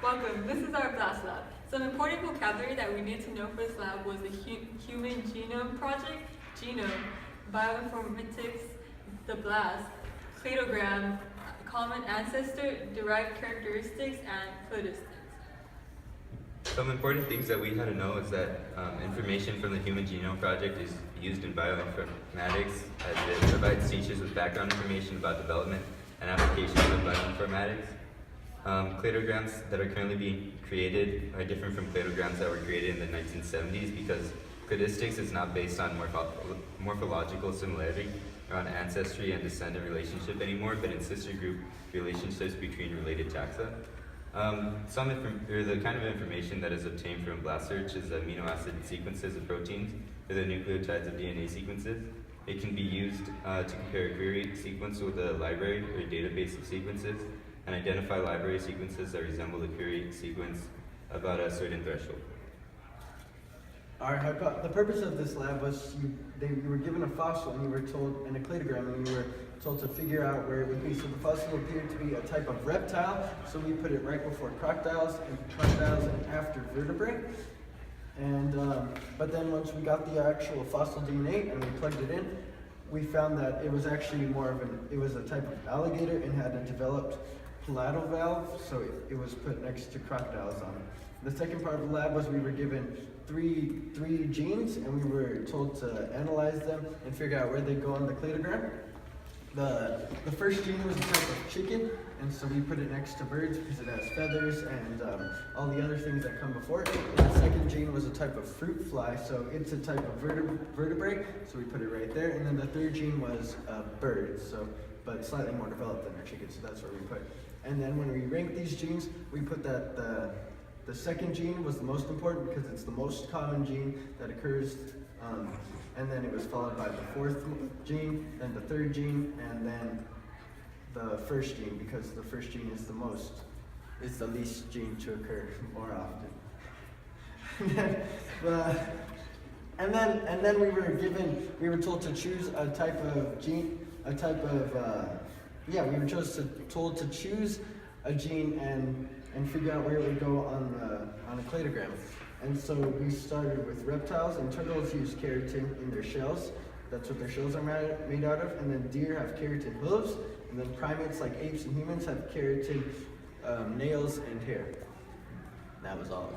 Welcome, this is our BLAST lab. Some important vocabulary that we need to know for this lab was the Human Genome Project, genome, bioinformatics, the BLAST, cladogram, common ancestor, derived characteristics, and cladistics. Some important things that we had to know is that information from the Human Genome Project is used in bioinformatics as it provides teachers with background information about development and applications of bioinformatics. Cladograms that are currently being created are different from cladograms that were created in the 1970s because cladistics is not based on morphological similarity or on ancestry and descendant relationship anymore, but in sister group relationships between related taxa. The kind of information that is obtained from BLAST search is amino acid sequences of proteins or the nucleotides of DNA sequences. It can be used to compare a query sequence with a library or a database of sequences and identify library sequences that resemble the query sequence about a certain threshold. The purpose of this lab was you were given a fossil and you were told, in a cladogram, and you were told to figure out where it would be. So the fossil appeared to be a type of reptile, so we put it right before crocodiles and after vertebrae. And but then once we got the actual fossil DNA and we plugged it in, we found that it was actually it was a type of alligator and had a developed palatal valve, so it was put next to crocodiles on it. The second part of the lab was we were given three genes and we were told to analyze them and figure out where they go on the cladogram. The first gene was a type of chicken, and so we put it next to birds because it has feathers and all the other things that come before it. And the second gene was a type of fruit fly, so it's a type of vertebrate, so we put it right there. And then the third gene was birds, but slightly more developed than our chicken, so that's where we put. And then when we ranked these genes, we put that the second gene was the most important because it's the most common gene that occurs, and then it was followed by the fourth gene, then the third gene, and then the first gene, because the first gene is the least gene to occur more often. and then we were told to choose a type of gene, we were told to choose a gene and figure out where it would go on a cladogram. And so we started with reptiles, and turtles use keratin in their shells. That's what their shells are made out of. And then deer have keratin hooves, and then primates like apes and humans have keratin nails and hair. That was all.